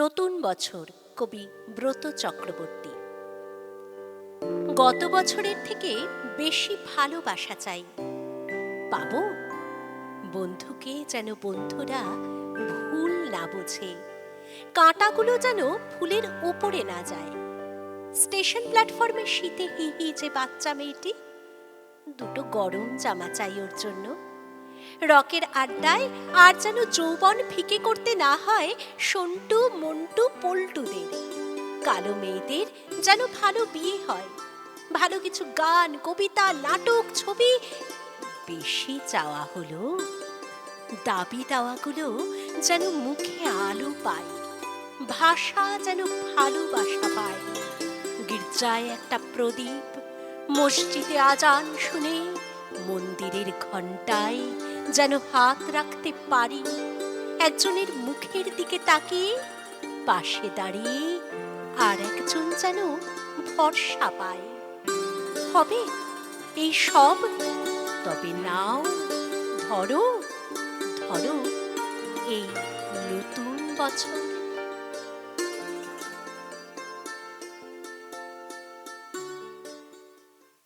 নতুন বছর, কবি ব্রত চক্রবর্তী। গত বছরের থেকে বেশি ভালোবাসা চাই, পাবো? বন্ধুকে যেন বন্ধুরা ভুল না বোঝে, কাঁটাগুলো যেন ফুলের উপরে না যায়। স্টেশন প্ল্যাটফর্মে শীতে হিহি যে বাচ্চা মেয়েটি, দুটো গরম জামা চাই ওর জন্য। রকের আড্ডায় আর যেন যৌবন ফিকে করতে না হয় সন্টু মন্টু পল্টুদের। কালো মেয়েদের যেন ভালো বিয়ে হয়, ভালো কিছু গান, কবিতা, নাটক, ছবি। বেশি চাওয়া হলো দাবি দাওয়াগুলো যেন মুখে আলো পায়, ভাষা যেন ভালোবাসা পায়। গির্জায় একটা প্রদীপ, মসজিদে আজান শুনে, মন্দিরের ঘণ্টায় যেন হাত রাখতে পারি। একজনের মুখের দিকে তাকিয়ে পাশে দাঁড়িয়ে আর একজন যেন ভরসা পায়। হবে এই সব? তবে নাও, ধরো ধরো এই নতুন বছর।